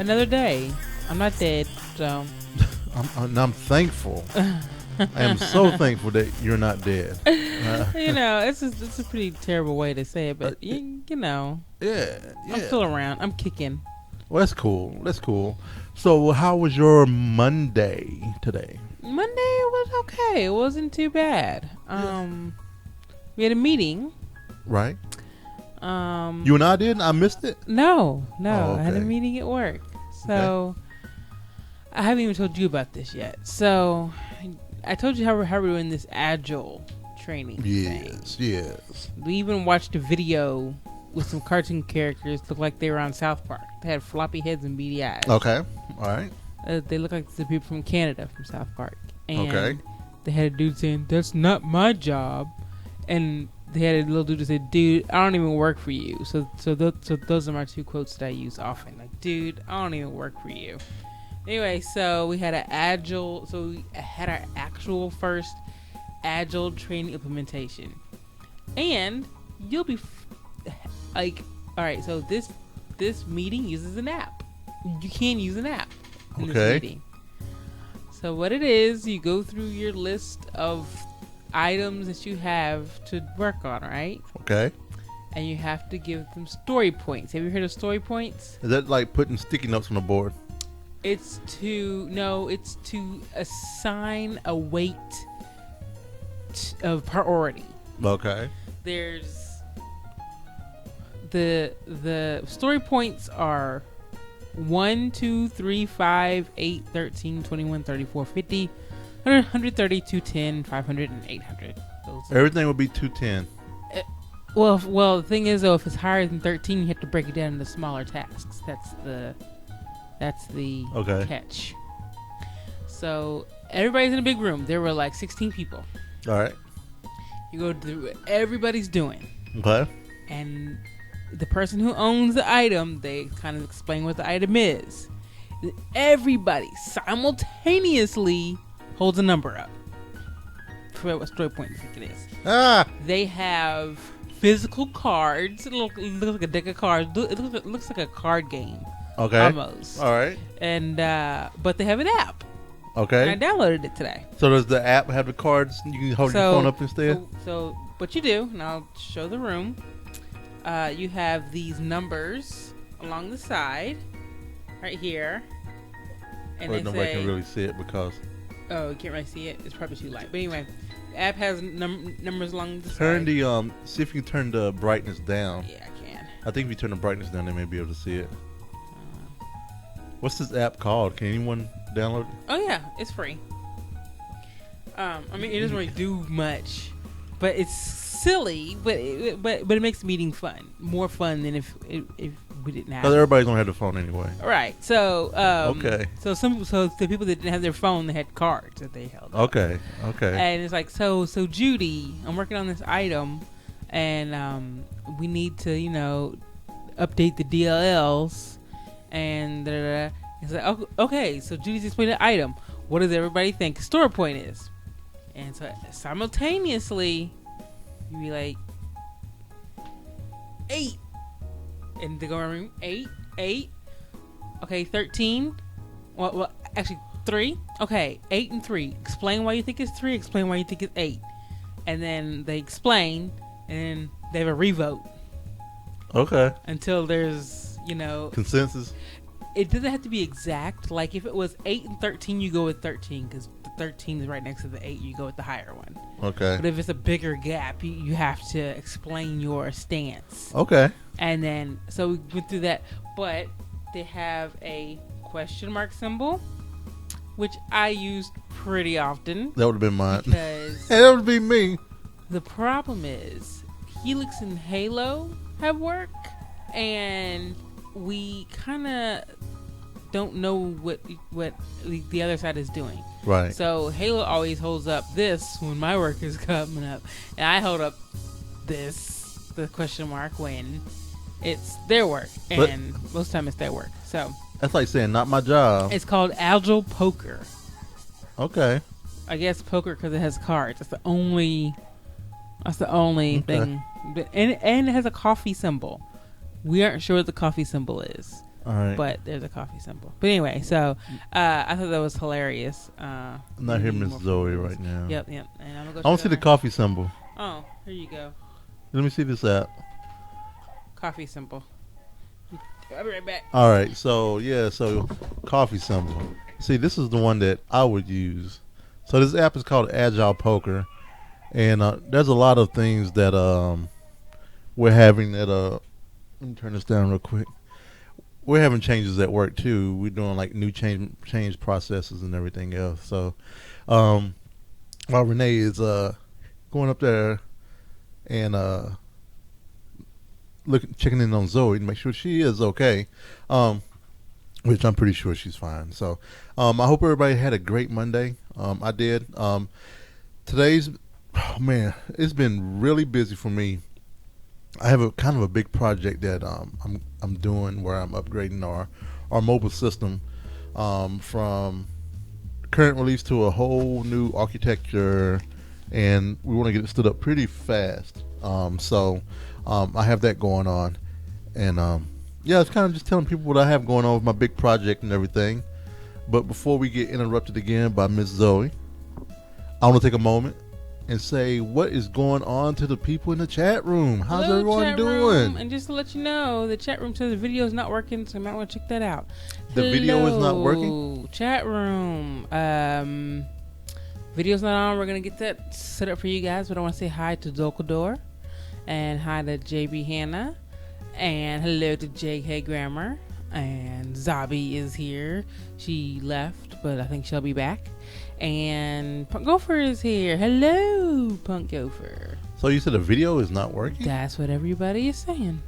Another day. I'm not dead, so. I'm thankful. I am so thankful that you're not dead. It's a pretty terrible way to say it, but you know. Yeah. I'm still around. I'm kicking. Well, that's cool. That's cool. So, how was your Monday today? Monday was okay. It wasn't too bad. We had a meeting. Right. You and I did? I missed it? No. Oh, okay. I had a meeting at work. So, I haven't even told you about this yet. So, I told you how we're doing this Agile training thing. Yes. We even watched a video with some cartoon characters look like they were on South Park. They had floppy heads and beady eyes. Okay. All right. They look like the people from Canada from South Park. And they had a dude saying, "That's not my job." And they had a little dude that said, "Dude, I don't even work for you." So those are my two quotes that I use often. Like, "Dude, I don't even work for you." Anyway, so we had we had our actual first Agile training implementation. And you'll be all right, so this meeting uses an app. You can use an app in this meeting. So what it is, you go through your list of items that you have to work on, right? Okay. And you have to give them story points. Have you heard of story points? Is that like putting sticky notes on the board? It's to assign a weight of priority. Okay. There's the story points are 1, 2, 3, 5, 8, 13, 21, 34, 50, 100, 130, 210, 500, and 800. Everything would be 210. Well, the thing is, though, if it's higher than 13, you have to break it down into smaller tasks. That's the catch. So everybody's in a big room. There were like 16 people. All right. You go through what everybody's doing. Okay. And the person who owns the item, they kind of explain what the item is. Everybody simultaneously holds a number up. For what story point you think it is. They have physical cards. It looks like a deck of cards. It looks like a card game. Okay. Almost. All right. And but they have an app. Okay. And I downloaded it today. So does the app have the cards? You can hold your phone up instead? So what you do, and I'll show the room. You have these numbers along the side, right here. And nobody can really see it because... Oh, you can't really see it? It's probably too light. But anyway, the app has numbers along the side. Turn see if you can turn the brightness down. Yeah, I can. I think if you turn the brightness down, they may be able to see it. What's this app called? Can anyone download it? Oh yeah, it's free. It doesn't really do much, but it's silly. But it makes the meeting fun, more fun than if we didn't have. Because everybody's gonna have their phone anyway. Right. So okay. So the people that didn't have their phone, they had cards that they held. Okay. Up. Okay. And it's like so Judy, I'm working on this item, and we need to update the DLLs. And it's like, okay, so Judy's explaining the item. What does everybody think a story point is? And so simultaneously, you be like, 8. And they go around 8. Okay, 13. Well, actually 3. Okay, 8 and 3. Explain why you think it's 3. Explain why you think it's 8. And then they explain, and they have a revote. Okay. Until there's consensus. It doesn't have to be exact. Like if it was 8 and 13, you go with 13 because the 13 is right next to the 8. You go with the higher one. Okay. But if it's a bigger gap, you have to explain your stance. Okay. And then so we went through that, but they have a question mark symbol, which I used pretty often. That would have been mine. Because that would be me. The problem is Helix and Halo have work, and we kind of don't know what the other side is doing. Right. So Halo always holds up this when my work is coming up, and I hold up the question mark when it's their work, and most of the time it's their work. So that's like saying not my job. It's called Agile Poker. Okay. I guess poker because it has cards. That's the only thing, and it has a coffee symbol. We aren't sure what the coffee symbol is. All right. But there's a coffee symbol. But anyway, so I thought that was hilarious. I'm not here, Miss Zoe, right now. Yep. And I'm gonna go. I want to see the coffee symbol. Oh, here you go. Let me see this app. Coffee symbol. I'll be right back. All right. So coffee symbol. See, this is the one that I would use. So this app is called Agile Poker, and there's a lot of things that we're having that let me turn this down real quick. We're having changes at work too. We're doing like new change processes and everything else. So while Renee is going up there and checking in on Zoe to make sure she is okay, which I'm pretty sure she's fine. So I hope everybody had a great Monday. I did. Today's, it's been really busy for me. I have a kind of a big project that I'm doing where I'm upgrading our mobile system from current release to a whole new architecture, and we want to get it stood up pretty fast. So I have that going on, and it's kind of just telling people what I have going on with my big project and everything. But before we get interrupted again by Miss Zoe, I want to take a moment and say what is going on to the people in the chat room. How's everyone doing? And just to let you know, the chat room says the video is not working, so you might want to check that out. The video is not working? Chat room. Video's not on. We're going to get that set up for you guys, but I want to say hi to Zolkador, and hi to JB Hannah, and hello to JK Grammar, and Zabi is here. She left, but I think she'll be back. And Punk Gopher is here. Hello, Punk Gopher. So you said the video is not working? That's what everybody is saying.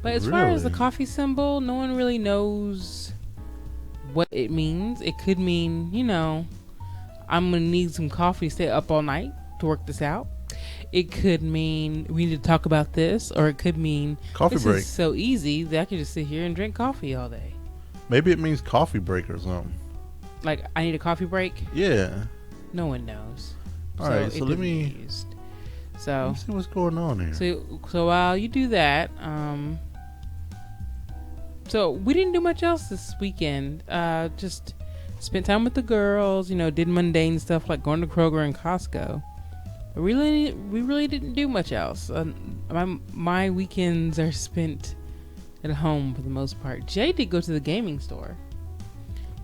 But as far as the coffee symbol, no one really knows what it means. It could mean, I'm going to need some coffee to stay up all night to work this out. It could mean we need to talk about this, or it could mean coffee this break. Is so easy that I could just sit here and drink coffee all day. Maybe it means coffee break or something. Like, I need a coffee break? Yeah. No one knows. All right, so let me see what's going on here. So while you do that, so we didn't do much else this weekend. Just spent time with the girls, did mundane stuff like going to Kroger and Costco. But we really didn't do much else. My weekends are spent at home for the most part. Jay did go to the gaming store.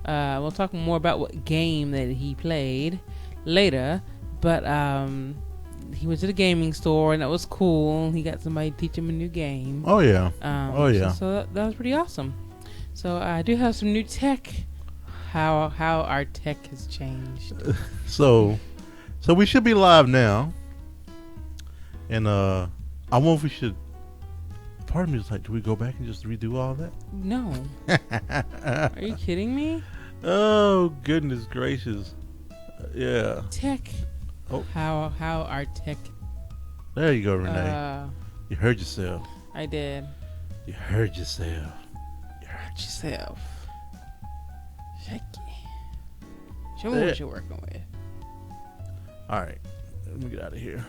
We'll talk more about what game that he played later, but he went to the gaming store, and that was cool. He got somebody to teach him a new game. Oh yeah. So that was pretty awesome. So I do have some new tech. How our tech has changed. So we should be live now, and I wonder if we should. Part of me is like, do we go back and just redo all that? No. Are you kidding me? Oh, goodness gracious. Yeah. Tech. Oh. How our tech. There you go, Renee. You heard yourself. I did. You heard yourself. Shake it. Show me what you're working with. All right. Let me get out of here.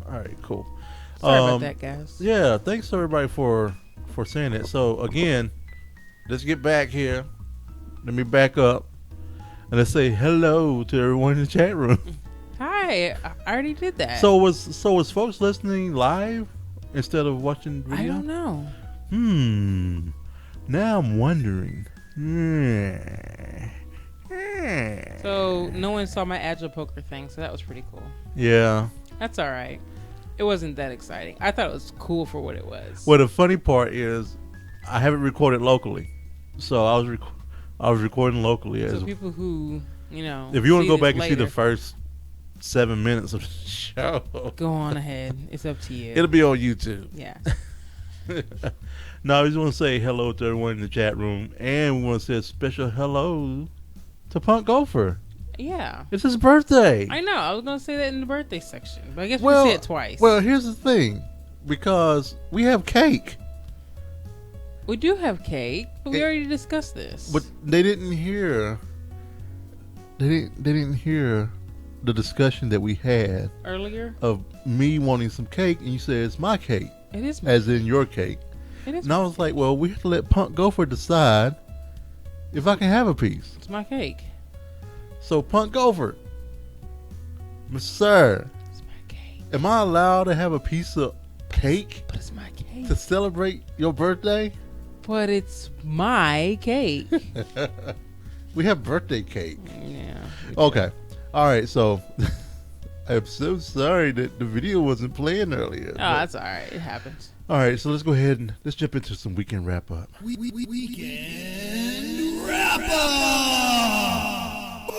All right, cool. Sorry about that, guys. Yeah, thanks everybody for saying that. So again, let's get back here. Let me back up and let's say hello to everyone in the chat room. Hi, I already did that. So was folks listening live instead of watching video? I don't know. Now I'm wondering. So no one saw my Agile poker thing, so that was pretty cool. Yeah. That's all right. It wasn't that exciting. I thought it was cool for what it was. Well, the funny part is, I have it recorded locally, so I was recording locally. So people who if you want to go back and see the first 7 minutes of the show, go on ahead. It's up to you. It'll be on YouTube. Yeah. No, I just want to say hello to everyone in the chat room, and we want to say a special hello to Punk Gopher. Yeah. It's his birthday. I know. I was going to say that in the birthday section, but I guess we say it twice. Well, here's the thing. Because we have cake. We do have cake, but we already discussed this. But they didn't hear. They didn't hear the discussion that we had earlier of me wanting some cake, and you said it's my cake. It is my as in your cake. It is. And I was like, well, we have to let Punk Gopher decide if I can have a piece. It's my cake. So Punk Gopher, sir, It's my cake. am I allowed to have a piece of cake But it's my cake. to celebrate your birthday? But it's my cake. We have birthday cake. Yeah. Okay. All right. So I'm so sorry that the video wasn't playing earlier. Oh, that's all right. It happens. All right. So let's go ahead and let's jump into some weekend wrap up. Weekend wrap up.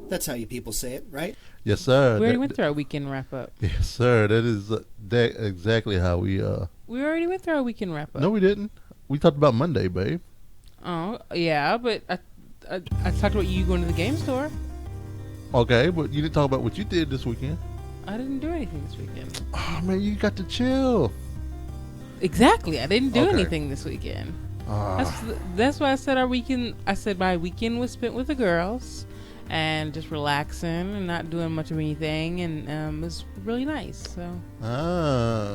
That's how you people say it, right? Yes, sir. We already went through our weekend wrap up. Yes, sir. That is that exactly how we. We already went through our weekend wrap up. No, we didn't. We talked about Monday, babe. Oh, yeah, but I talked about you going to the game store. Okay, but you didn't talk about what you did this weekend. I didn't do anything this weekend. Oh man, you got to chill. Exactly. I didn't do Okay. anything this weekend. That's why I said our weekend. I said my weekend was spent with the girls and just relaxing and not doing much of anything, and it was really nice. So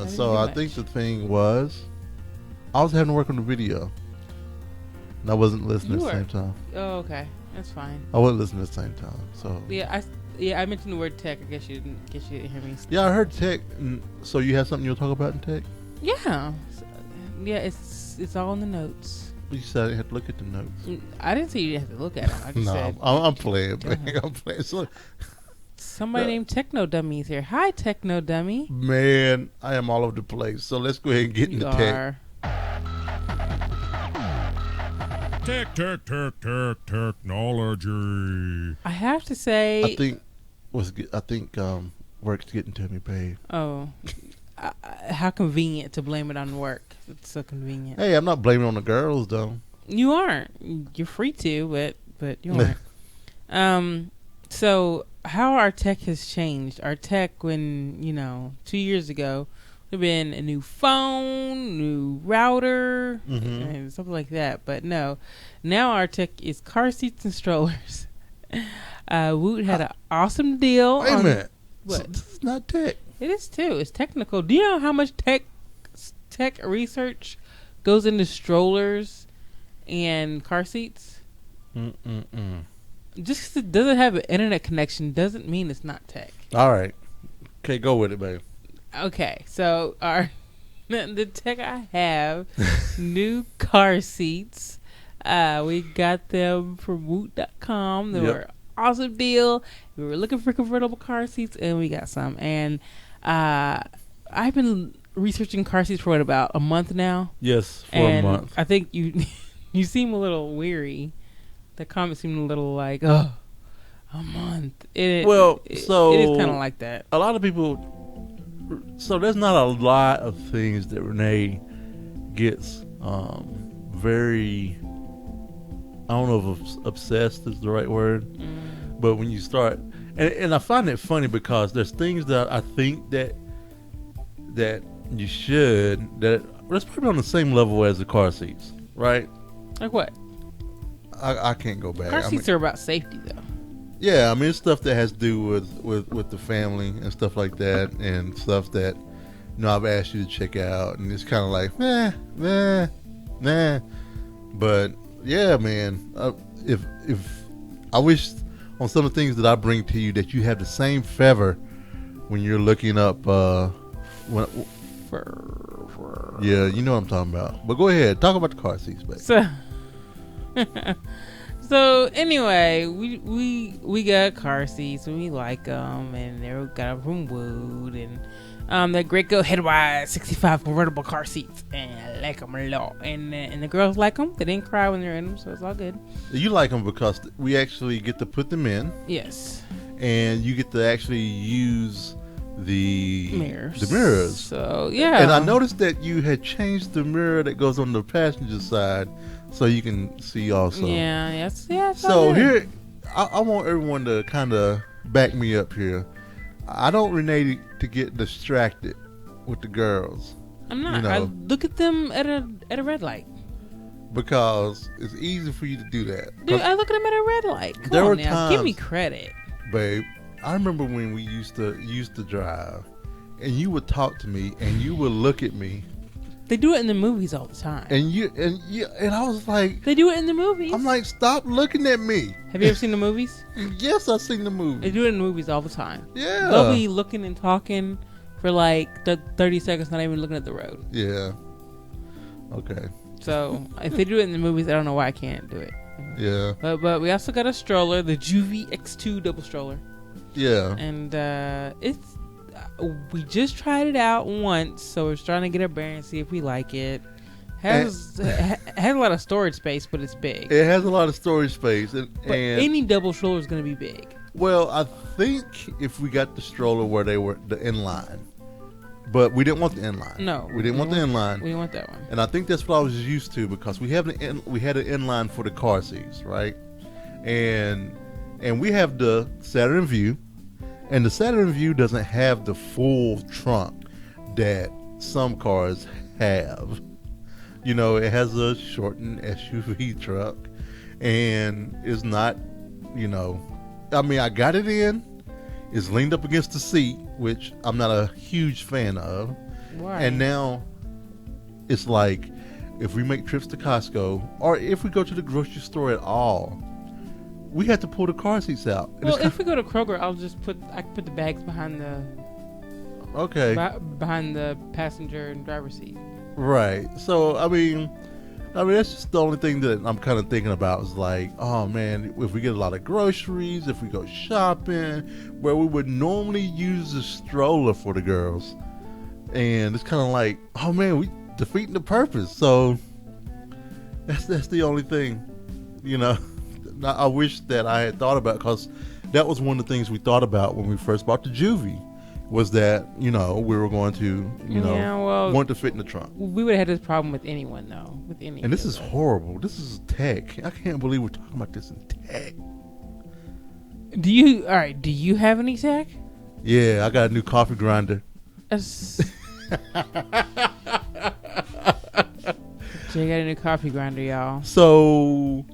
So do I much. think the thing was, I was having to work on the video, and I wasn't listening You at the were. same time. oh, okay, that's fine. I wasn't listening at the same time. So Yeah, I mentioned the word tech. I guess you didn't hear me. yeah, I heard tech. So you have something you'll talk about in tech? Yeah, yeah. It's all in the notes. You said I didn't have to look at the notes. I didn't say you didn't have to look at them. I just No, said I'm playing, Go man. ahead. I'm playing. So, somebody named Techno Dummy is here. Hi, Techno Dummy. man, I am all over the place. So let's go ahead and get You into tech. are. Technology. I have to say. I think work's getting to me, babe. Oh, how convenient to blame it on work. It's so convenient. Hey, I'm not blaming it on the girls though. You aren't. You're free to, but you aren't. So how our tech has changed. Our tech, when 2 years ago, would have been a new phone, new router, Mhm. and something like that. But no, now our tech is car seats and strollers. Woot had an awesome deal. Wait a minute. What? This is not tech. It is too. It's technical. Do you know how much tech research goes into strollers and car seats? Just 'cause it doesn't have an internet connection doesn't mean it's not tech. All right. Okay, go with it, babe. Okay, so the tech I have, new car seats. We got them from Woot.com. They Yep. were awesome deal. We were looking for convertible car seats, and we got some. And I've been researching car seats for about a month now. Yes, for And a month. I think you you seem a little weary. The comment seemed a little like, oh, a month. Well, so- it is kind of like that. A lot of people. So there's not a lot of things that Renee gets very. I don't know if obsessed is the right word, but when you start, and I find it funny because there's things that I think that you should that's probably on the same level as the car seats, right? Like what? I can't go back. Car I seats mean, are about safety, though. yeah, I mean it's stuff that has to do with the family and stuff like that, and stuff that I've asked you to check out, and it's kind of like nah. But yeah, man, if I wish on some of the things that I bring to you that you have the same favor when you're looking up. Yeah, you know what I'm talking about. But go ahead, talk about the car seats, baby. So anyway, we got car seats and we like them, and they got them from Wood, and the Graco Headwise 65 convertible car seats, and I like them a lot. And the girls like them. They didn't cry when they're in them, so it's all good. You like them because we actually get to put them in, Yes. and you get to actually use the Mirrors. So yeah. And I noticed that you had changed the mirror that goes on the passenger side, so you can see also. Yeah. Yes. Yeah. it's all So good. here, I want everyone to kind of back me up here. I don't Renee to get distracted with the girls I'm not. you know. I look at them at a red light. because it's easy for you to do that. Dude, I look at them at a red light. Come There on were now, give me times- credit. Babe, I remember when we used to drive, and you would talk to me, and you would look at me, They do it in the movies all the time. and I was like, They do it in the movies. I'm like, stop looking at me. Have you ever seen the movies? Yes, I've seen the They movie. do it in the movies all the time. Yeah. They'll be looking and talking for like 30 seconds, not even looking at the road. Yeah. Okay. So if they do it in the movies, I don't know why I can't do it. Yeah. But we also got a stroller, the Juvie X2 double stroller. Yeah. And it's we just tried it out once, so we're trying to get a bearing and see if we like it. Has a lot of storage space, but it's big. It has a lot of storage space, and any double stroller is going to be big. well, I think if we got the stroller where they were the inline, but we didn't want the inline. No, we didn't want the inline. We didn't want that one. And I think that's what I was used to because we had an inline for the car seats, right? And we have the Saturn View, and the Saturn View doesn't have the full trunk that some cars have. You know, it has a shortened SUV truck, and it's not, you know, I mean, I got it in. It's leaned up against the seat, which I'm not a huge fan of. Why? And now it's like if we make trips to Costco or if we go to the grocery store at all, we have to pull the car seats out. And well, if we go to Kroger, I can put the bags behind the behind the passenger and driver's seat. Right. So I mean that's just the only thing that I'm kind of thinking about is like, oh man, if we get a lot of groceries, if we go shopping, where we would normally use the stroller for the girls, and it's kind of like, oh man, we defeating the purpose. So that's the only thing, you know. I wish that I had thought about, because that was one of the things we thought about when we first bought the Juvie, was that, you know, we were going to, want to fit in the trunk. We would have had this problem with anyone, though. With any. And this is horrible. This is tech. I can't believe we're talking about this in tech. Do you have any tech? Yeah, I got a new coffee grinder. Jay got a new coffee grinder, y'all. So,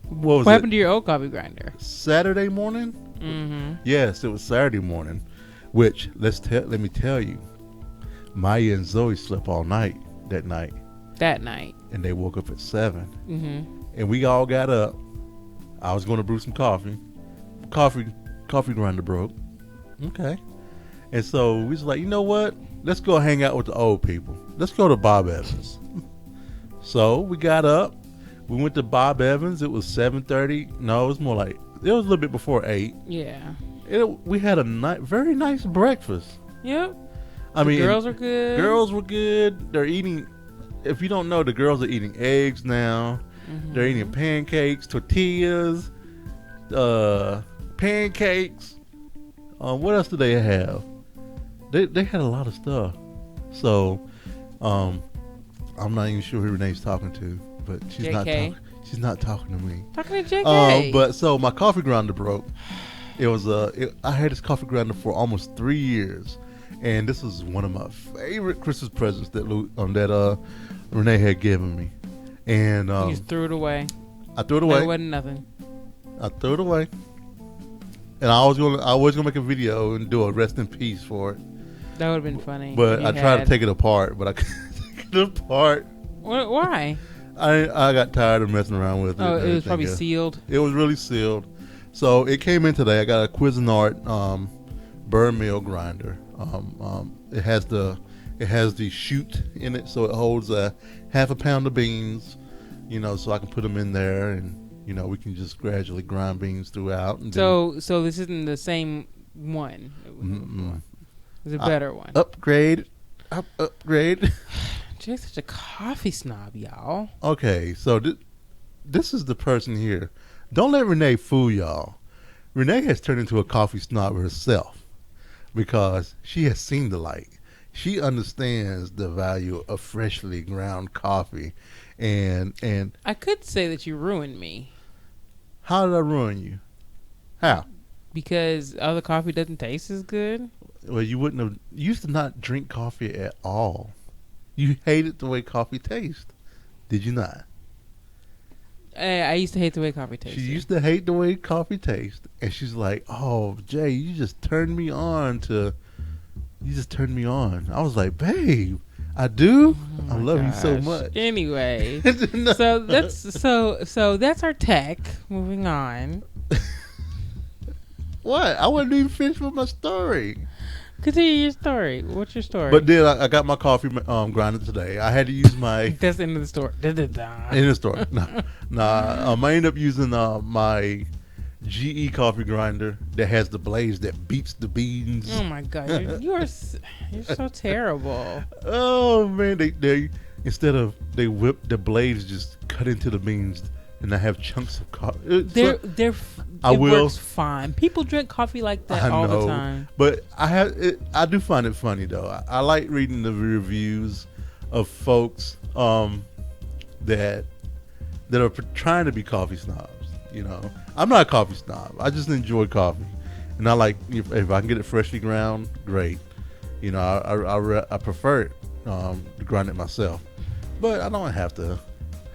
what happened to your old coffee grinder? Saturday morning? Mm-hmm. Yes, it was Saturday morning. Which, let me tell you, Maya and Zoe slept all night that night. And they woke up at 7. Mm-hmm. And we all got up. I was going to brew some coffee. Coffee grinder broke. Okay. And so we was like, you know what? Let's go hang out with the old people. Let's go to Bob Evans. So we got up. We went to Bob Evans. It was 7:30. No, it was more like, it was a little bit before 8. Yeah. We had a very nice breakfast. Yep. I mean, girls are good. Girls were good. They're eating, if you don't know, the girls are eating eggs now. Mm-hmm. They're eating pancakes, tortillas, pancakes. What else do they have? They had a lot of stuff. So, I'm not even sure who Renee's talking to, but she's JK. She's not talking to me. Talking to JK. But so my coffee grinder broke. It was I had this coffee grinder for almost 3 years, and this was one of my favorite Christmas presents that Renee had given me. And you just threw it away. I threw it away. It wasn't nothing. I threw it away. And I was gonna make a video and do a rest in peace for it. That would have been funny. But I tried to take it apart, but I couldn't take it apart. Why? I got tired of messing around with it. Oh, it was probably sealed. It was really sealed. So it came in today. I got a Cuisinart burn mill grinder. It has the chute in it, so it holds a half a pound of beans. So I can put them in there, and we can just gradually grind beans throughout. And so this isn't the same one. It's a better one. Upgrade. Jay's such a coffee snob, y'all. Okay, so this is the person here. Don't let Renee fool y'all. Renee has turned into a coffee snob herself because she has seen the light. She understands the value of freshly ground coffee, and I could say that you ruined me. How did I ruin you? How? Because other coffee doesn't taste as good. Well, you used to not drink coffee at all. You hated the way coffee tastes. Did you not? I used to hate the way coffee tastes. She used to hate the way coffee tastes. And she's like, oh, Jay, you just turned me on to you just turned me on. I was like, babe, I do. I love you so much. Anyway, No. so that's our tech. Moving on. What? I wasn't even finished with my story. Continue your story. What's your story? But then I got my coffee grinder today. I had to use my That's the end of the story. in the store. I ended up using my GE coffee grinder that has the blades that beats the beans. Oh my god, you're so terrible. Oh man, they instead of they whip the blades, just cut into the beans, and I have chunks of coffee. It works fine. People drink coffee like that all the time. But I do find it funny though. I like reading the reviews of folks that are trying to be coffee snobs. You know, I'm not a coffee snob. I just enjoy coffee, and I like if I can get it freshly ground, great. You know, I prefer it to grind it myself, but I don't have to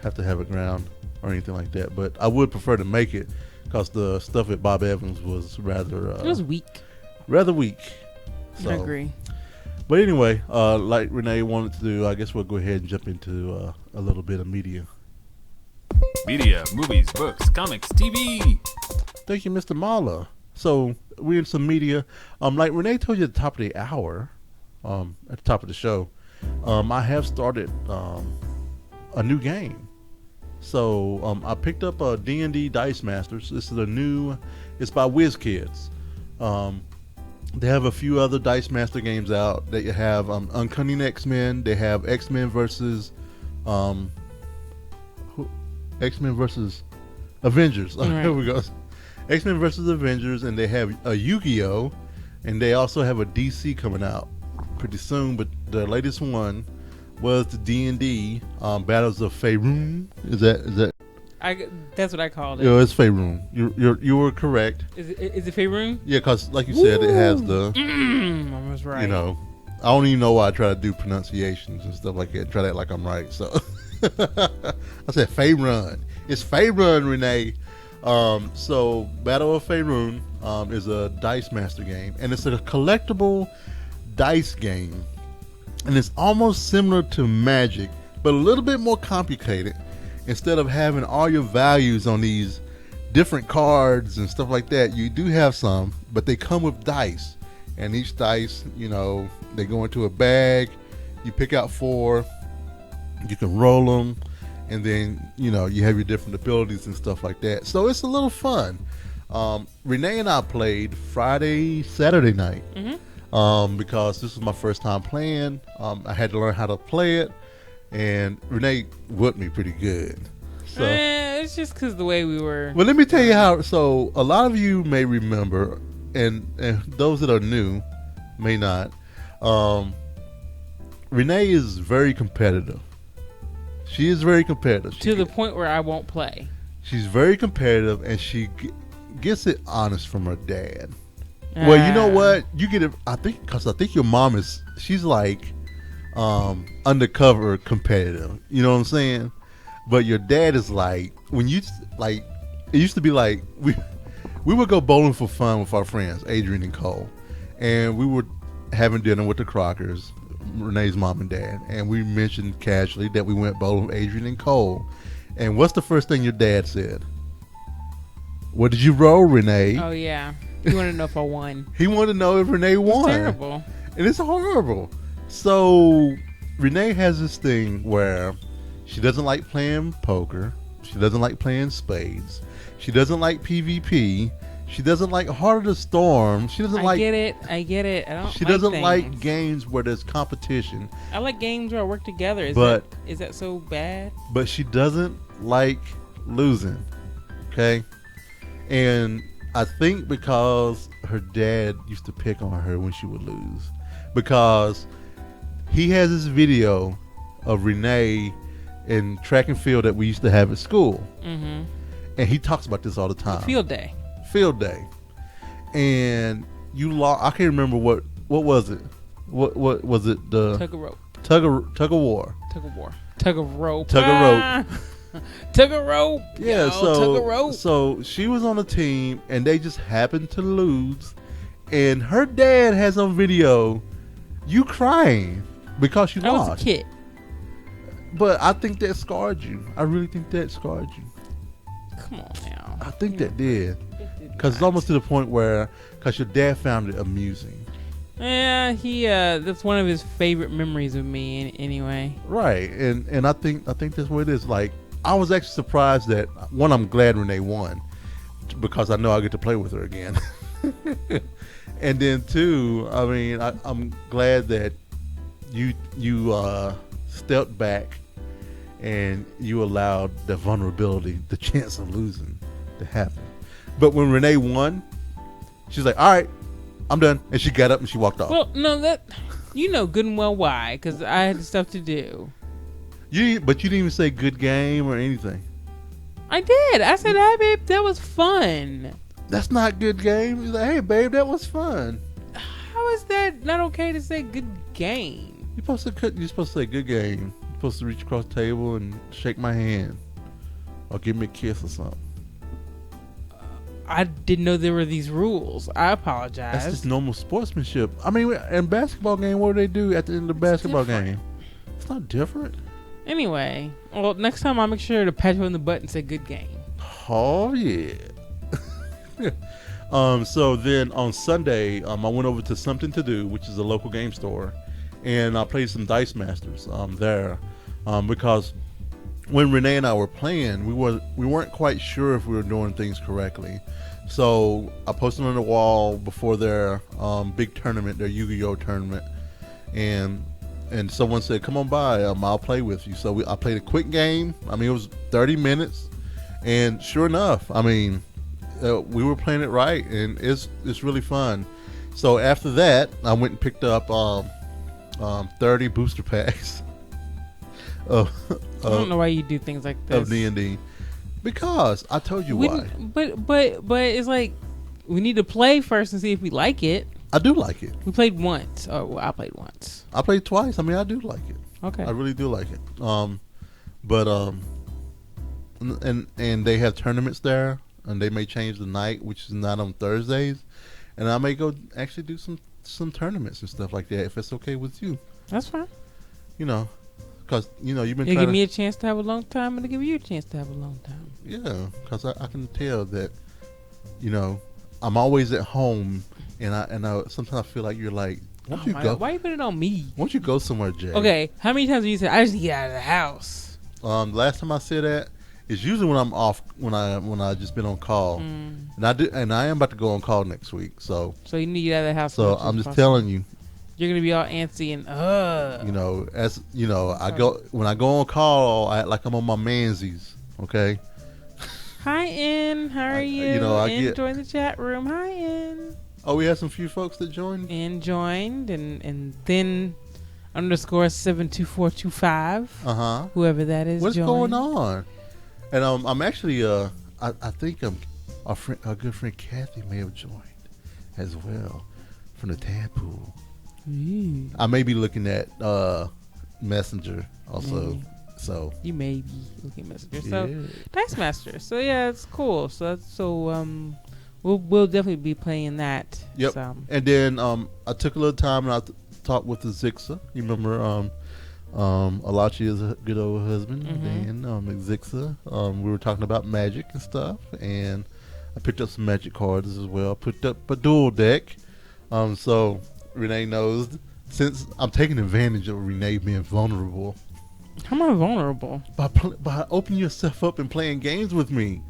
have it ground or anything like that. But I would prefer to make it because the stuff at Bob Evans was rather it was weak. Rather weak. So, I agree. But anyway, like Renee wanted to do, I guess we'll go ahead and jump into a little bit of media. Media, movies, books, comics, TV. Thank you, Mr. Mala. So we're in some media. Like Renee told you at the top of the hour, at the top of the show, I have started a new game. So I picked up a D&D Dicemasters. This is it's by WizKids. They have a few other Dice Master games out. They have Uncanny X-Men. They have X-Men versus Avengers. Right. Here we go. X-Men versus Avengers, and they have a Yu-Gi-Oh, and they also have a DC coming out pretty soon. But the latest one was the D&D Battles of Faerun. Is that? That's what I called it. Yeah, it's Faerun. You were correct. Is it Faerun? Yeah, because like you said, it has the. I was right. You know, I don't even know why I try to do pronunciations and stuff like that. Try to act like I'm right. So I said Faerun. It's Faerun, Renee. So Battle of Faerun is a Dice Master game, and it's a collectible dice game, and it's almost similar to Magic, but a little bit more complicated. Instead of having all your values on these different cards and stuff like that, you do have some, but they come with dice, and each dice, you know, they go into a bag. You pick out 4, you can roll them, and then, you know, you have your different abilities and stuff like that. So it's a little fun. Renee and I played Saturday night, because this was my first time playing. I had to learn how to play it, and Renee whooped me pretty good. So it's just because the way we were. well, let me tell you how. So a lot of you may remember, and those that are new may not. Renee is very competitive. She is very competitive. To the point where I won't play. She's very competitive, and she gets it honest from her dad. Well, you know what? You get it. I think your mom she's like undercover competitive. You know what I'm saying? But your dad is like, when you like, it used to be like we would go bowling for fun with our friends, Adrian and Nicole, and we were having dinner with the Crockers, Renee's mom and dad, and we mentioned casually that we went bowling with Adrian and Cole. And what's the first thing your dad said? What did you roll, Renee? Oh yeah, he wanted to know if I won. He wanted to know if Renee won. It's terrible. And it's horrible. So Renee has this thing where she doesn't like playing poker. She doesn't like playing spades. She doesn't like PvP. She doesn't like Heart of the Storm. She doesn't like. I get it. I don't. She doesn't like games where there's competition. I like games where I work together. Is that so bad? But she doesn't like losing. Okay, and I think because her dad used to pick on her when she would lose, because he has this video of Renee in track and field that we used to have at school, and he talks about this all the time. Field day, and you lost. I can't remember what was it. What was it? The tug of rope. Tug of war. Tug of war. Tug of rope. Tug of rope. Tug of rope. Yeah. Tug of rope. So she was on a team, and they just happened to lose. And her dad has on video You crying because you I was lost. a kid. But I think that scarred you. I really think that scarred you. Come on now. I think that did. Because it's almost to the point where, because your dad found it amusing. Yeah, that's one of his favorite memories of me anyway. Right. And I think that's what it is. Like, I was actually surprised that, one, I'm glad Renee won. Because I know I get to play with her again. And then two, I mean, I'm glad that you stepped back and you allowed the vulnerability, the chance of losing to happen. But when Renee won, she's like, all right, I'm done. And she got up and she walked off. Well, no, you know good and well why, because I had stuff to do. But you didn't even say good game or anything. I did. I said, hey, babe, that was fun. That's not good game. He's like, hey, babe, that was fun. How is that not okay to say good game? You're supposed to say good game. You're supposed to reach across the table and shake my hand. Or give me a kiss or something. I didn't know there were these rules. I apologize. That's just normal sportsmanship. I mean, in basketball game, what do they do at the end of the basketball game? It's not different. Anyway, well, next time I'll make sure to pat you on the butt and say good game. Oh, yeah. So then on Sunday, I went over to Something to Do, which is a local game store, and I played some Dicemasters there because when Renee and I were playing, we weren't quite sure if we were doing things correctly. So I posted on the wall before their big tournament, their Yu-Gi-Oh tournament, and someone said, "Come on by, I'll play with you." So I played a quick game. I mean, it was 30 minutes, and sure enough, I mean, we were playing it right, and it's really fun. So after that, I went and picked up 30 booster packs. I don't know why you do things like this. Of D&D. Because I told you why. But it's like we need to play first and see if we like it. I do like it. We played once. Oh, well, I played once. I played twice. I mean, I do like it. Okay. I really do like it. And they have tournaments there, and they may change the night, which is not on Thursdays, and I may go actually do some tournaments and stuff like that if it's okay with you. That's fine. You know, because you've been. You give me a chance to have a long time, and I give you a chance to have a long time. Yeah, because I can tell that, I'm always at home, and I sometimes I feel like you're like, why don't you go? Why you put it on me? Why don't you go somewhere, Jay? Okay, how many times have you said I just need to get out of the house? Last time I said that is usually when I'm off, when I just been on call, and I am about to go on call next week. So you need to get out of the house. So I'm just telling you. You're gonna be all antsy and I go when I go on call, I act like I'm on my mansies. Okay. Hi, N. How are you? Join the chat room. Hi, N. Oh, we had some few folks that joined. N joined, and then _72425. Whoever that is. What's joined. going on? And I'm actually I think our good friend Kathy may have joined as well from the Tadpool. I may be looking at Messenger also. Maybe. So you may be looking at Messenger. So Dicemasters. So yeah, it's cool. We'll definitely be playing that. Yep. So. And then I took a little time and I talked with the Zixa. You remember Alachi is a good old husband. And Zixa. We were talking about magic and stuff, and I picked up some magic cards as well. Picked up a dual deck. So Renee knows, since I'm taking advantage of Renee being vulnerable. How am I vulnerable? By opening yourself up and playing games with me.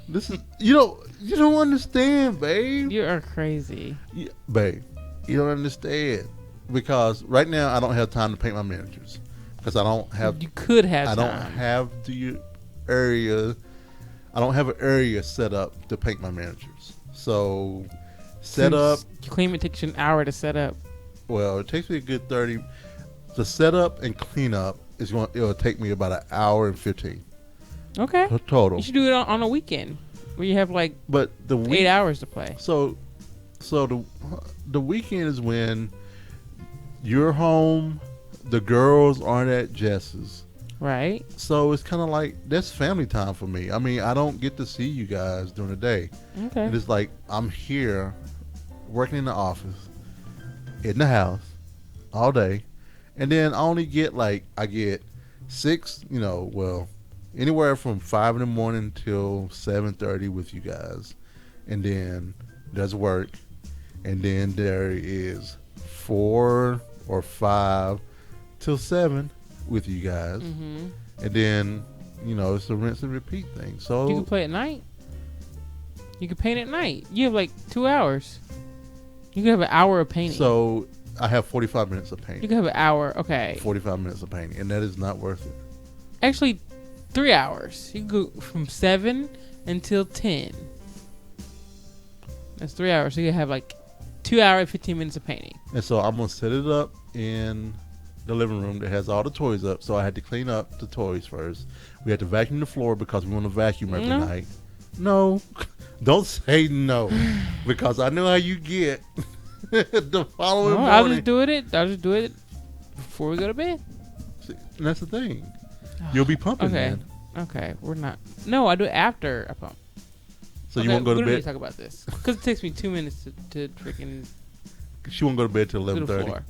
This is you don't understand, babe. You are crazy, babe. You don't understand because right now I don't have time to paint my miniatures because I don't have. You could have. I don't have the area. I don't have an area set up to paint my miniatures. So. Set up. You claim it takes you an hour to set up. Well, it takes me a good 30. The setup and cleanup it'll take me about an hour and 15. Okay. Total. You should do it on a weekend where you have 8 hours to play. So the weekend is when you're home, the girls aren't at Jess's. Right. So it's kind of like that's family time for me. I mean, I don't get to see you guys during the day. Okay. And it's like I'm here working in the office, in the house all day, and then I only get I get 6. Anywhere from 5 in the morning till 7:30 with you guys, and then there's work, and then there is 4 or 5 till 7 with you guys, and then it's a rinse and repeat thing. So you can play at night. You can paint at night. You have 2 hours. You can have an hour of painting. So I have 45 minutes of painting. You can have an hour. Okay. 45 minutes of painting, and that is not worth it. Actually, 3 hours. You can go from 7 until 10. That's 3 hours. So you have 2 hours, 15 minutes of painting. And so I'm gonna set it up in the living room that has all the toys up. So I had to clean up the toys first. We had to vacuum the floor because we want to vacuum every night. No, don't say no, because I know how you get. The following morning, I'll just do it before we go to bed. See, and that's the thing. You'll be pumping. Okay. Man. Okay. We're not. No, I do it after I pump. So you won't go to We don't need bed. to talk about this because it takes me 2 minutes to freaking She won't go to bed till do the 11:30. floor.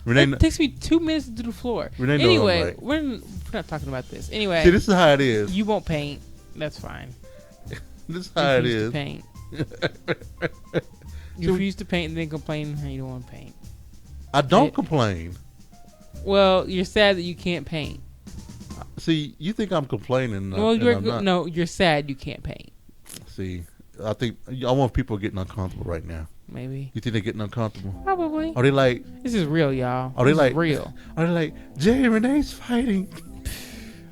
Renee, It takes me 2 minutes to do the floor. Renee knows Anyway, I'm right. we're not talking about this. Anyway, see, this is how it is. you won't paint. That's fine. This is how it Refuse is. to paint. You refuse to paint and then complain how you don't want to paint. I don't complain. Well, you're sad that you can't paint. See, you think I'm complaining? Well, and I'm not. no, you're sad you can't paint. See, I think I want people getting uncomfortable right now. Maybe. You think they're getting uncomfortable? Probably. Are they like? This is real, y'all. Are they This is like real? Are they like? Jay and Renee's fighting.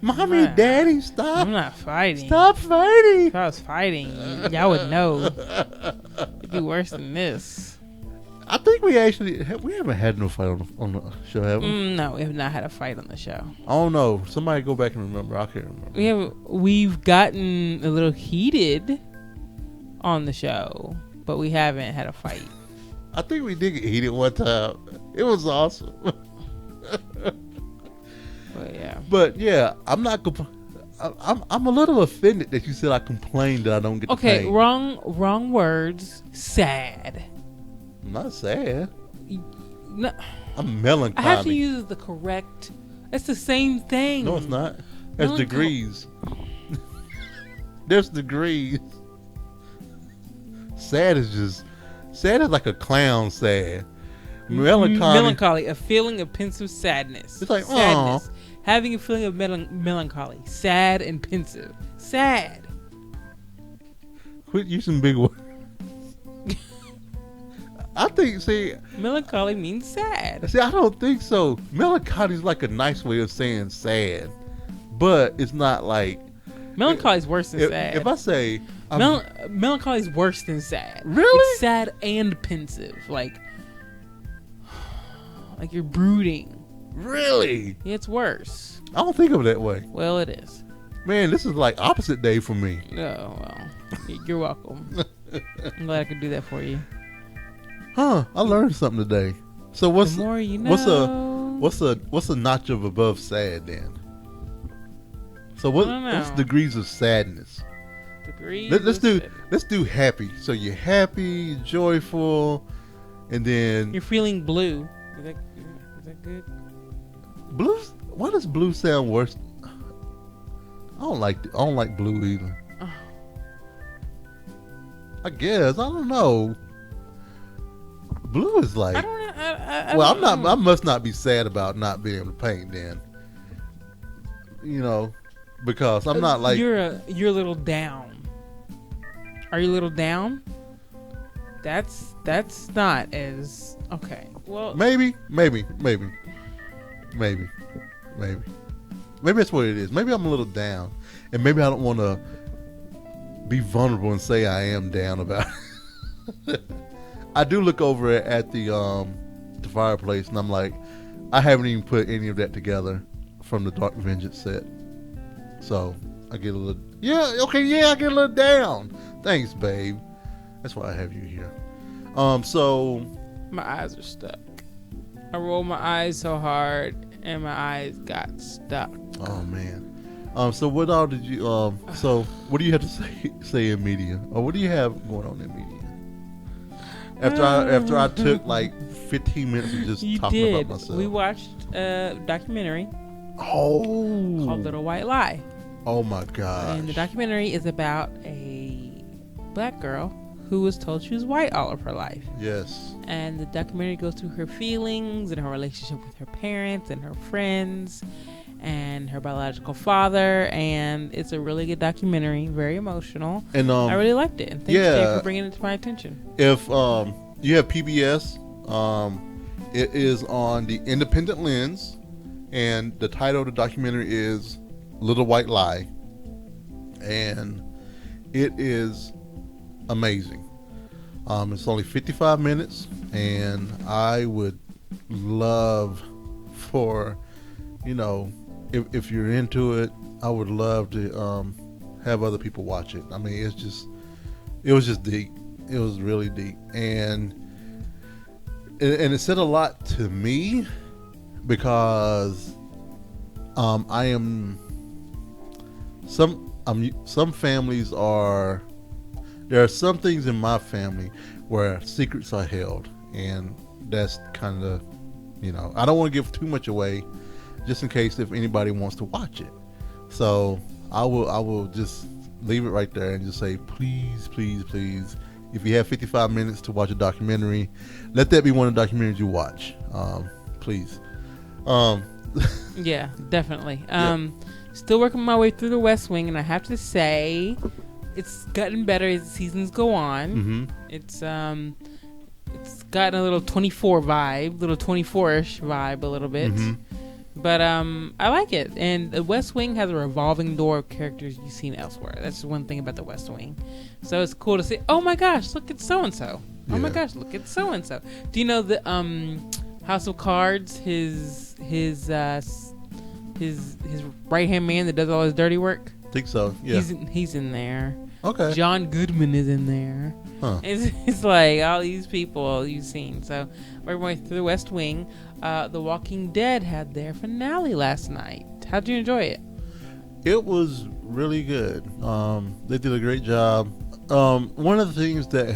Mommy, Nah. Daddy, stop! I'm not fighting. Stop fighting! If I was fighting, y'all would know. It'd be worse than this. I think we haven't had no fight on the show, have we? No, we have not had a fight on the show. I don't know. Somebody go back and remember. I can't remember. We've gotten a little heated on the show, but we haven't had a fight. I think we did get heated one time. It was awesome. But yeah, I'm not. I'm a little offended that you said I complained that I don't get to okay, paint. wrong words. Sad. I'm not sad. No, I'm melancholy. I have to use the correct. It's the same thing. No, it's not. There's degrees. There's degrees. Sad is like a clown sad. Melancholy, a feeling of pensive sadness. It's like, sadness. Having a feeling of melancholy. Sad and pensive. Sad. Quit using big words. I think, melancholy means sad. I don't think so. Melancholy is like a nice way of saying sad, but it's not like melancholy is worse than sad. If I say melancholy is worse than sad. Really? It's sad and pensive, like you're brooding. Really? Yeah, it's worse. I don't think of it that way. Well, it is. Man, this is like opposite day for me. Oh well, you're welcome. I'm glad I could do that for you. Huh? I learned something today. So what's the more you know. What's a notch of above sad then? So what's degrees of sadness? Degrees. Let's do happy. So you're happy, joyful, and then you're feeling blue. Is that good? Blue. Why does blue sound worse? I don't like blue either. Oh. I guess I don't know. Blue is like. I don't know. Well, I'm not. I must not be sad about not being able to paint then. Because I'm not like you're a little down. Are you a little down? That's not as okay. Well, maybe that's what it is. Maybe I'm a little down, and maybe I don't want to be vulnerable and say I am down about it. I do look over at the fireplace, and I'm like, I haven't even put any of that together from the Dark Vengeance set. So I get a little, I get a little down. Thanks, babe. That's why I have you here. So my eyes are stuck. I rolled my eyes so hard, and my eyes got stuck. Oh man. So what all did you? So what do you have to say in media, or what do you have going on in media? After I took like 15 minutes of just You talking did. about myself. We watched a documentary Oh. called Little White Lie. Oh my gosh. And the documentary is about a black girl who was told she was white all of her life. Yes. And the documentary goes through her feelings and her relationship with her parents and her friends and her biological father. And it's a really good documentary, very emotional. And I really liked it. And thanks, Jay, for bringing it to my attention. If you have PBS, it is on the Independent Lens, and the title of the documentary is Little White Lie, and it is amazing. It's only 55 minutes, and I would love for, if you're into it, I would love to have other people watch it. I mean, it was just deep. It was really deep, and it said a lot to me because some families are. There are some things in my family where secrets are held, and that's kind of, I don't want to give too much away, just in case if anybody wants to watch it. So I will just leave it right there and just say, please, please, please, if you have 55 minutes to watch a documentary, let that be one of the documentaries you watch, please. Yeah, definitely. Yep. Still working my way through the West Wing, and I have to say, it's gotten better as the seasons go on. Mm-hmm. It's gotten a little 24 vibe, little 24ish vibe, a little bit. Mm-hmm. But I like it, and the West Wing has a revolving door of characters you've seen elsewhere. That's one thing about the West Wing. So it's cool to see. Oh my gosh, look at so and so. Oh my Yeah. gosh, look at so and so. Do you know the House of Cards? His right hand man that does all his dirty work. Think so. Yeah. He's in there. Okay. John Goodman is in there. Huh. It's like all these people you've seen. So we're going through the West Wing. The Walking Dead had their finale last night. How'd you enjoy it? It was really good. They did a great job. One of the things that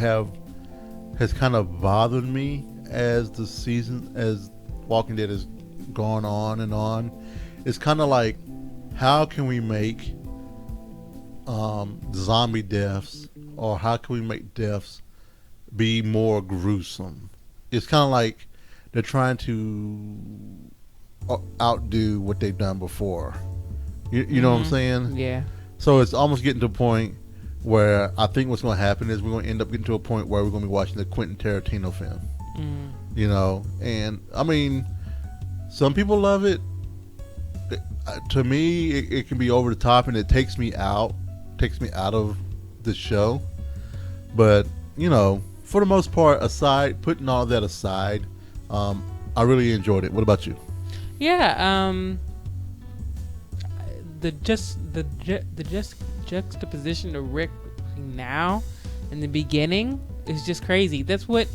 has kind of bothered me as Walking Dead has gone on and on, is kind of like, how can we make zombie deaths, or how can we make deaths be more gruesome? It's kind of like they're trying to outdo what they've done before. You know what I'm saying? Yeah. So it's almost getting to a point where I think what's going to happen is we're going to end up getting to a point where we're going to be watching the Quentin Tarantino film. And I mean, some people love it. To me, it can be over the top, and it takes me out of the show. But for the most part, putting all that aside, I really enjoyed it. What about you? Yeah. The juxtaposition of Rick now and the beginning is just crazy. That's what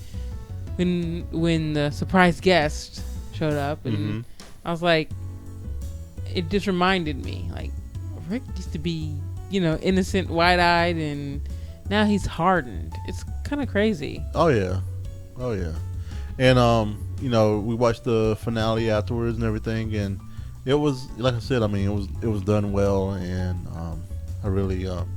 when the surprise guest showed up, and I was like, it just reminded me, like, Rick used to be, innocent, wide-eyed, and now he's hardened. It's kind of crazy. Oh yeah. And we watched the finale afterwards and everything, and it was, like I said, I mean, it was done well, and I really enjoyed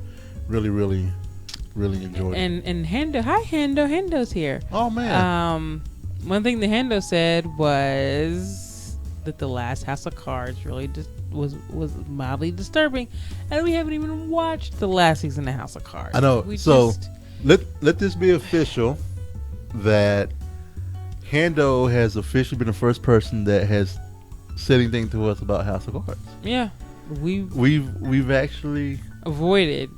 it. And Hendo, hi Hendo, Hendo's here. Oh man. One thing the Hendo said was that the last House of Cards really just was mildly disturbing, and we haven't even watched the last season of House of Cards. I know. Let this be official that Hendo has officially been the first person that has said anything to us about House of Cards. Yeah, we've actually avoided.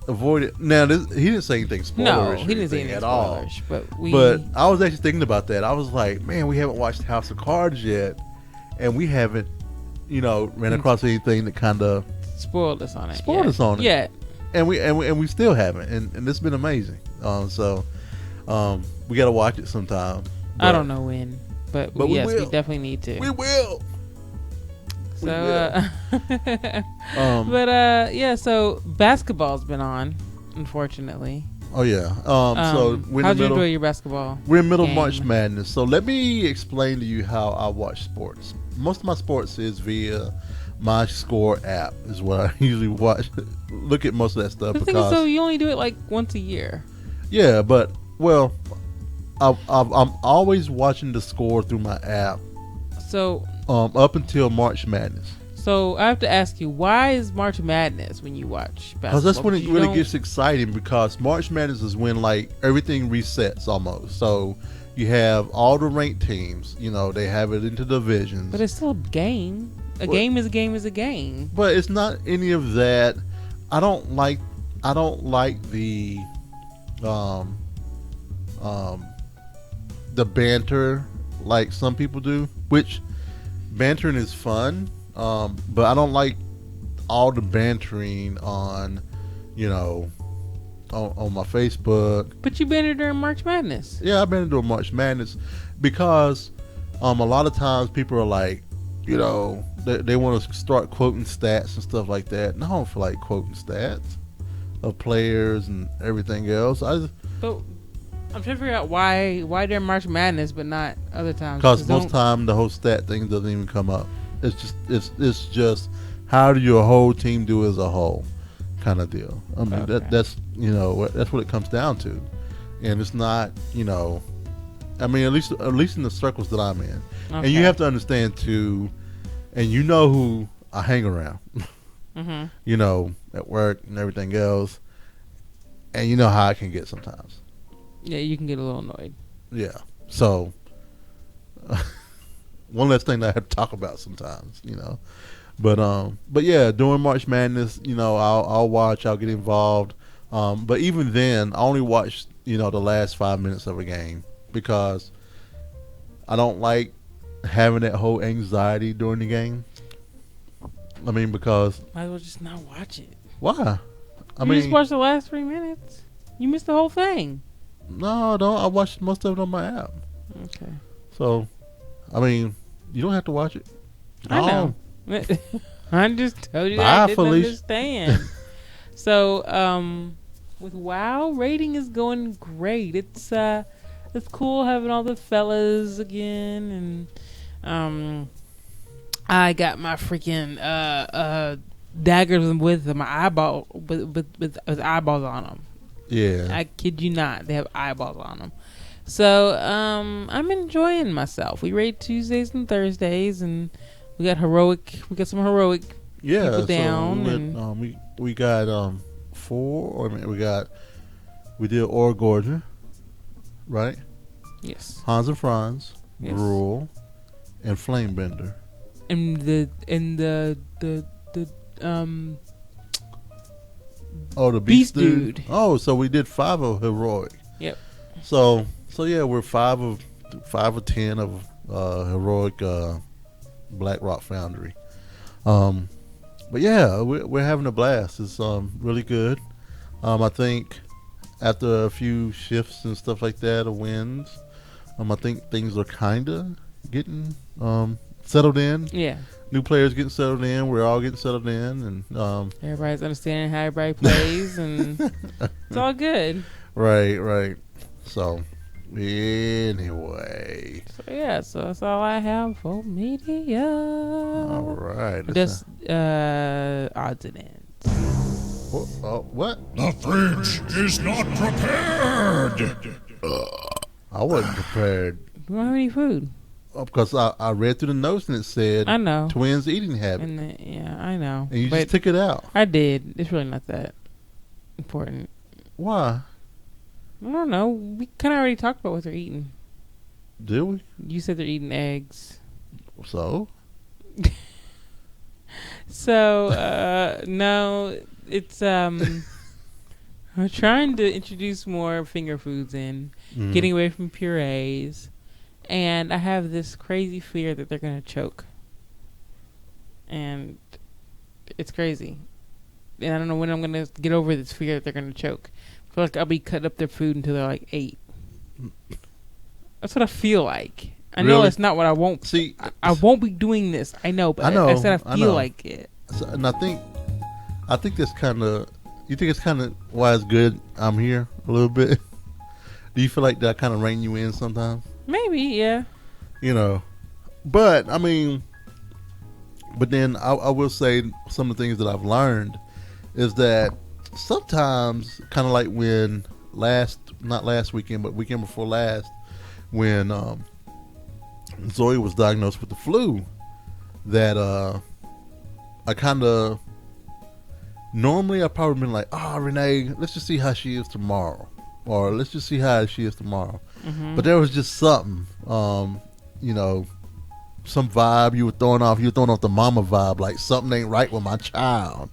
Now he didn't say anything spoilerish. No, he didn't say anything at all. spoilerish, But I was actually thinking about that. I was like, man, we haven't watched House of Cards yet, and we haven't, ran across anything that kind of spoiled us on it. Yeah, and we still haven't, and it's been amazing. So we got to watch it sometime. I don't know when, but yes, we definitely need to. We will. So, but yeah, so basketball's been on, unfortunately. Oh yeah. So we're in how'd the you middle. enjoy your basketball? We're in middle of game? March Madness. So let me explain to you how I watch sports. Most of my sports is via my Score app. Is what I usually watch. Look at most of that stuff The thing is, because so you only do it like once a year. yeah, but well, I'm always watching the Score through my app. So Up until March Madness. So I have to ask you, why is March Madness when you watch basketball? Because that's when it You really don't- gets exciting. Because March Madness is when like everything resets almost. So you have all the ranked teams. You know, they have it into divisions. But it's still a game. A game is a game is a game. But it's not any of that. I don't like the the banter like some people do. Which bantering is fun. But I don't like all the bantering on, you know, on my Facebook. But you bantered during March Madness. Yeah, I've been doing March Madness because a lot of times people are like, you know, they want to start quoting stats and stuff like that. And I don't feel like quoting stats of players and everything else. But I'm trying to figure out why during March Madness but not other times. Because most time the whole stat thing doesn't even come up. It's just how do your whole team do as a whole kind of deal. I mean Okay. that's you know that's what it comes down to, and it's not, you know, I mean at least in the circles that I'm in, and you Okay. have to understand too, and you know who I hang around, Mm-hmm. you know, at work and everything else, and you know how I can get sometimes. Yeah, you can get a little annoyed. Yeah, so. One less thing that I have to talk about sometimes, you know, but yeah, during March Madness, you know, I'll watch, I'll get involved, but even then, I only watch, you know, the last 5 minutes of a game because I don't like having that whole anxiety during the game. I mean, because Might as well just not watch it. why? I You mean, just watch the last 3 minutes. You missed the whole thing. no, I don't. I watched most of it on my app, Okay. so I mean, you don't have to watch it. I know. I just told you that I Bye, didn't Felicia. understand. So, with WoW, rating is going great. It's cool having all the fellas again, and I got my freaking daggers with my eyeball with eyeballs on them. Yeah. I kid you not, they have eyeballs on them. So I'm enjoying myself. We raid Tuesdays and Thursdays, and we got some heroic Yeah, people down, so and we got 4. Or I mean, we did Or Gorger, right? yes, Hans and Franz, Yes. Gruel, and Flamebender. and the Oh, the Beast Beast Dude. Oh, so we did 5 of heroic. Yep. So yeah, we're 5 of 10 of heroic Black Rock Foundry. But yeah, we're having a blast. It's really good. I think after a few shifts and stuff like that, of wins, I think things are kinda getting settled in. Yeah, New players getting settled in. We're all getting settled in, and everybody's understanding how everybody plays, and it's all good. right. So anyway, So yeah, so that's all I have for media. all right. Just odds and ends. What? The fridge is not prepared. I wasn't prepared We don't have any food. because I read through the notes and it said I know. twins eating habit, And yeah, I know. and you But just took it out. I did. It's really not that important. Why? I don't know. We kind of already talked about what they're eating. Did we? You said they're eating eggs. So So, no, it's, I'm trying to introduce more finger foods in, getting away from purees, and I have this crazy fear that they're going to choke. And it's crazy. And I don't know when I'm going to get over this fear that they're going to choke. I feel like I'll be cutting up their food until they're like 8. That's what I feel like. I know Really? it's not what I won't. see, I won't be doing this. I know, but I know, I said I I feel know. like it. and I think that's kind of You think it's kind of why it's good I'm here a little bit? Do you feel like that kind of rein you in sometimes? Maybe, yeah. You know, but I mean, but then I will say some of the things that I've learned is that sometimes, kind of like when not last weekend, but weekend before last, when Zoe was diagnosed with the flu, that I kind of normally I probably been like, oh, Renee, let's just see how she is tomorrow, or let's just see how she is tomorrow. Mm-hmm. But there was just something, you know, some vibe you were throwing off. You were throwing off the mama vibe, like something ain't right with my child,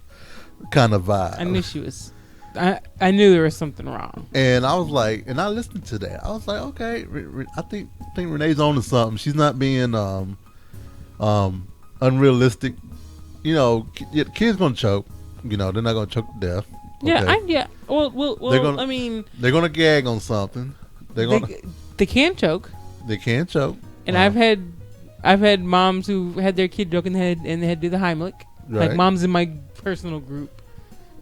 kind of vibe. I knew she was. I knew there was something wrong. And I was like, and I listened to that. I was like, okay, I think Renee's on to something. She's not being unrealistic. You know, kids gonna choke. You know, they're not gonna choke to death. Yeah, Okay. yeah. Well. I mean, they're gonna gag on something. they can choke. They can choke. And I've had moms who had their kid choke and they had to do the Heimlich. Right. Like moms in my personal group,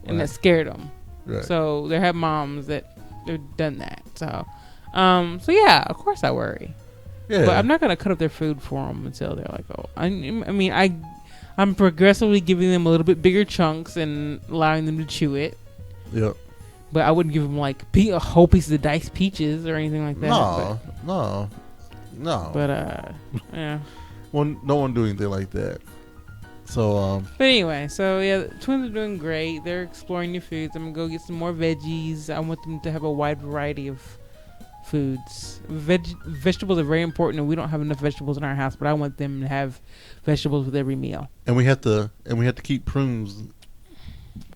and Right. that scared them. Right. So there have moms that have done that. So yeah, of course I worry. Yeah. But I'm not gonna cut up their food for them until they're like, oh, I mean, I'm progressively giving them a little bit bigger chunks and allowing them to chew it. Yep. But I wouldn't give them like a whole piece of diced peaches or anything like that. No. But yeah. Well, no one do anything like that. So But anyway, so yeah, the twins are doing great. They're exploring new foods. I'm gonna go get some more veggies. I want them to have a wide variety of foods. Vegetables are very important, and we don't have enough vegetables in our house. But I want them to have vegetables with every meal. and we have to keep prunes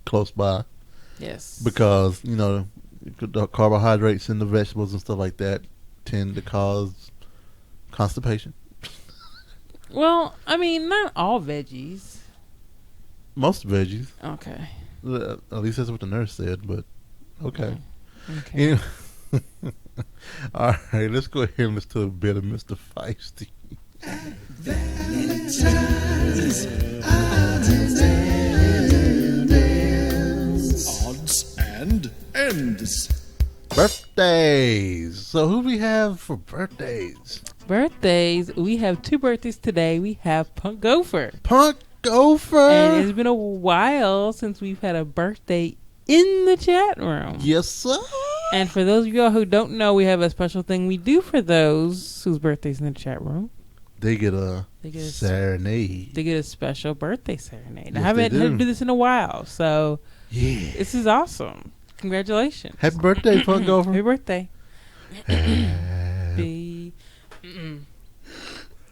close by Yes. because you know the carbohydrates in the vegetables and stuff like that tend to cause constipation. Well, I mean, not all veggies. Most veggies. Okay. At least that's what the nurse said. But okay. Okay. Anyway. All right, let's go ahead and listen to a bit of Mr. Feisty. Odds and ends. Birthdays. So who do we have for birthdays? Birthdays. We have 2 birthdays today. We have Punk Gopher. Punk Gopher. And it's been a while since we've had a birthday in the chat room. Yes, sir. And for those of y'all who don't know, we have a special thing we do for those whose birthdays in the chat room. They get a serenade. They get a special birthday serenade. Yes, I haven't they had do. to do this in a while, so Yeah. this is awesome. Congratulations. Happy birthday, Punk Gopher. Happy birthday. Happy-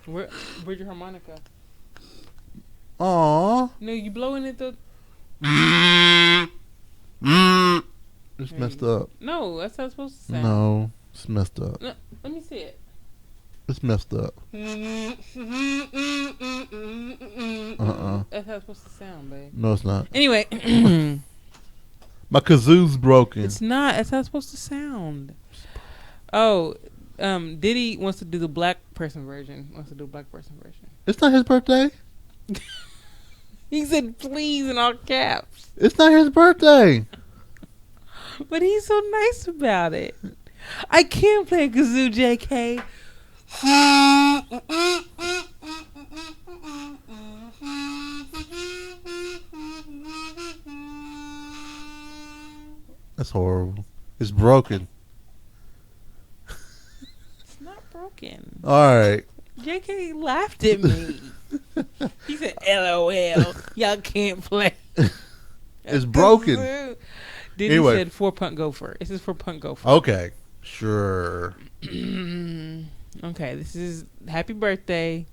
Where's your harmonica? Aw. No, you blowing it though. It's messed up. No, that's how it's supposed to sound. No, it's messed up. No, let me see it. It's messed up. That's how it's supposed to sound, babe. No, it's not. Anyway, My kazoo's broken. it's not. That's how it's supposed to sound. Oh, Diddy wants to do the black person version. It's not his birthday. He said please in all caps. It's not his birthday. But he's so nice about it. I can't play a kazoo, JK. That's horrible. It's broken. It's not broken. All right. JK laughed at me. He said, LOL. Y'all can't play. It's broken. Diddy Anyway. said for Punk Gopher. This is for Punk Gopher. Okay. Sure. Okay, this is Happy Birthday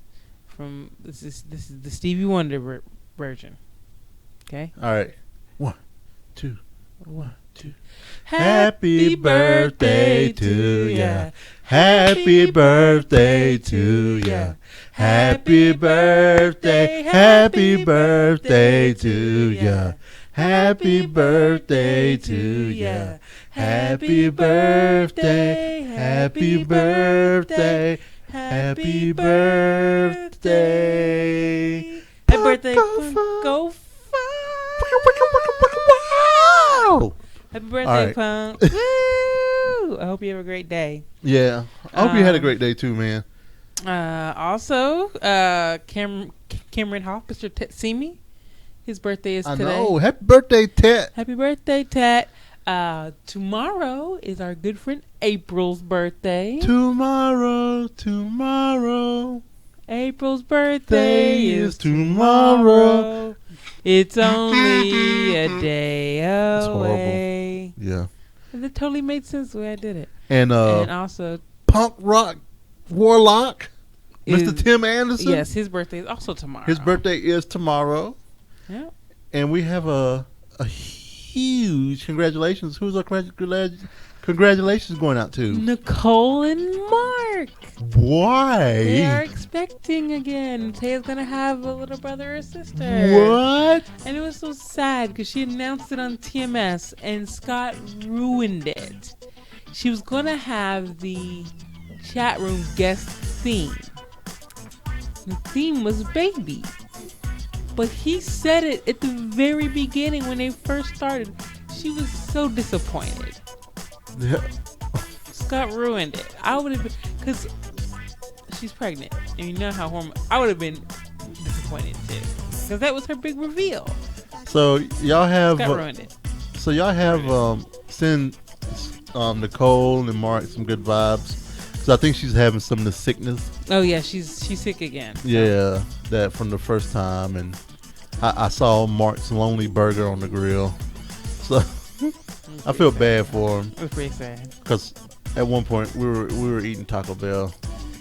from this is the Stevie Wonder version. Okay? All right. 1, 2, 1, 2. Happy birthday to ya. Happy birthday to ya. Happy birthday. Happy birthday to ya. Happy birthday to ya. Happy birthday. Happy birthday. Happy birthday. Happy birthday, Go Punk Gopher. Happy birthday, right. Punk. Woo! I hope you have a great day. Yeah. I hope you had a great day too, man. Also, Kameron Hoff, Mr. Simi, his birthday is today. I know. Happy birthday, Ted. Happy birthday, Ted. Tomorrow is our good friend April's birthday. Tomorrow. April's birthday is tomorrow. It's only a day away. Yeah. And it totally made sense the way I did it. And also, Punk Rock Warlock, Mr. Tim Anderson. Yes, his birthday is also tomorrow. His birthday is tomorrow. Yeah. And we have a huge congratulations. Who's our congratulations going out to? Nicole and Marc. Why? They are expecting again. Taya's going to have a little brother or sister. What? And it was so sad because she announced it on TMS and Scott ruined it. She was going to have the chat room guest theme. The theme was baby. But he said it at the very beginning when they first started. She was so disappointed. Yeah. Scott ruined it. I would have been, because she's pregnant. And you know how I would have been disappointed too. Because that was her big reveal. So y'all have. Scott ruined it. So y'all have send Nicole and Marc some good vibes. So I think she's having some of the sickness. Oh yeah, she's sick again. So. Yeah, that from the first time, and I saw Mark's lonely burger on the grill, so I feel bad for him. It was pretty sad. Because at one point we were eating Taco Bell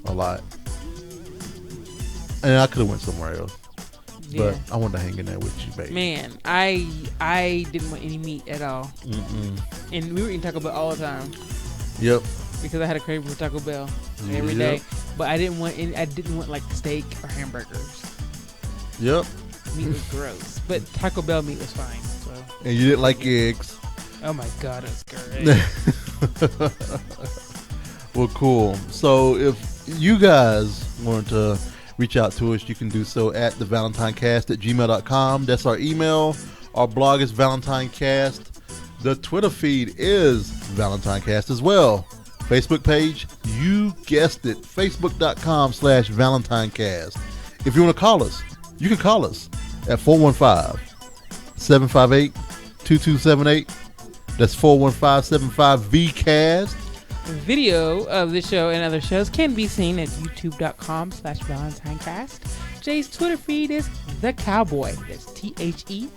a lot, and I could have went somewhere else, but I wanted to hang in there with you, baby. Man, I didn't want any meat at all, and we were eating Taco Bell all the time. Yep. Because I had a craving for Taco Bell every day, but I didn't want like steak or hamburgers. Yep. Meat was gross, but Taco Bell meat was fine. So. And you didn't like eggs. Oh my God, it's great. Well, cool. So if you guys want to reach out to us, you can do so at thevalentinecast@gmail.com. That's our email. Our blog is ValentineCast. The Twitter feed is ValentineCast as well. Facebook page, you guessed it, facebook.com/ValentineCast. If you want to call us, you can call us at 415-758-2278. That's 415-75-VCAST. Video of the show and other shows can be seen at youtube.com/ValentineCast. Jay's Twitter feed is The Cowboy. That's TheCaoboi.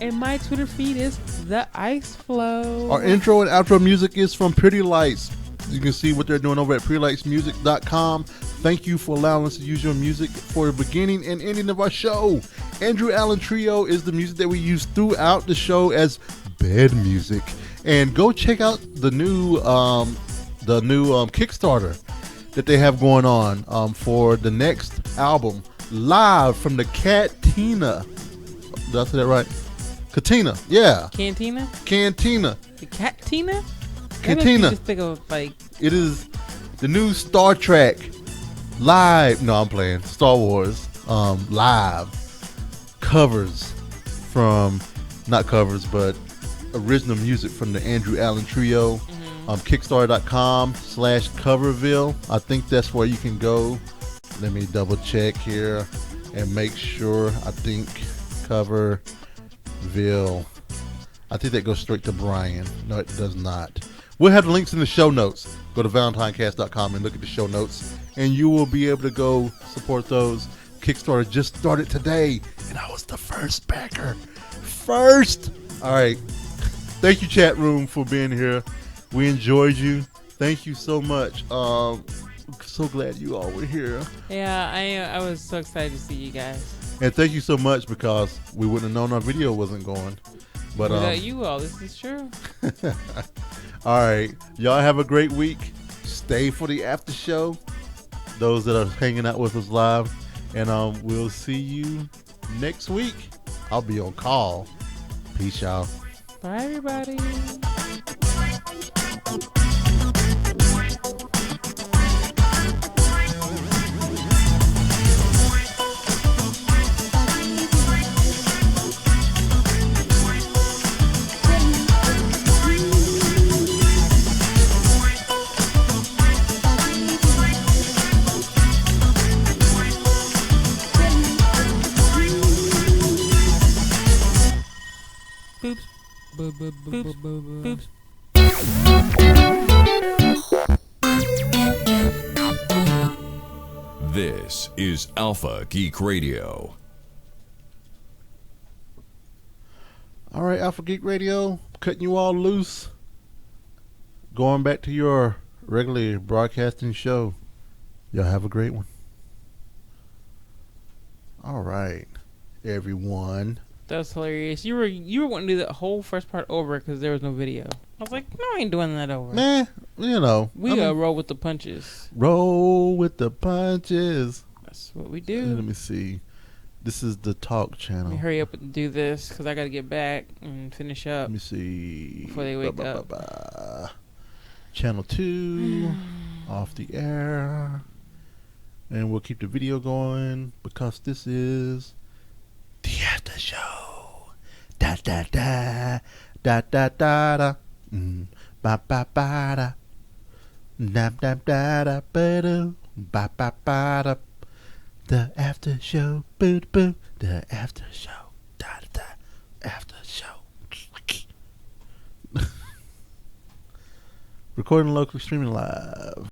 And my Twitter feed is The Ice Flow. Our intro and outro music is from Pretty Lights. You can see what they're doing over at prettylightsmusic.com. Thank you for allowing us to use your music for the beginning and ending of our show. Andrew Allen Trio is the music that we use throughout the show as bed music. And go check out the new Kickstarter that they have going on for the next album, live from the Cantina. Did I say that right? Cantina, yeah. Cantina. The The Cantina. Cantina. Just think of like it is the new Star Trek live. No, I'm playing Star Wars live covers from not covers but original music from the Andrew Allen Trio. Kickstarter.com/Coverville. I think that's where you can go. Let me double check here and make sure. I think Coverville. I think that goes straight to Brian. No, it does not. We'll have the links in the show notes. Go to ValentineCast.com and look at the show notes, and you will be able to go support those. Kickstarter just started today, and I was the first backer. First! All right. Thank you, chat room, for being here. We enjoyed you. Thank you so much. So glad you all were here. Yeah, I was so excited to see you guys. And thank you so much, because we wouldn't have known our video wasn't going. But without you all, this is true. All right. Y'all have a great week. Stay for the after show. Those that are hanging out with us live. And we'll see you next week. I'll be on call. Peace, y'all. Bye, everybody. Boops. Boops. This is Alpha Geek Radio. All right, Alpha Geek Radio, cutting you all loose. Going back to your regularly broadcasting show. Y'all have a great one. All right, everyone. That's hilarious. You were wanting to do that whole first part over because there was no video. I was like, no, I ain't doing that over. Nah, you know. We gotta roll with the punches. Roll with the punches. That's what we do. Let me see. This is the talk channel. Let me hurry up and do this because I gotta get back and finish up. Let me see. Before they wake up. Channel 2 off the air. And we'll keep the video going because this is the after show. Da da da da da da da. Ba ba ba da. Da da da da ba da. Ba ba ba da. The after show. Boo boo. The after show. Da da da. After show. Recording locally, streaming live.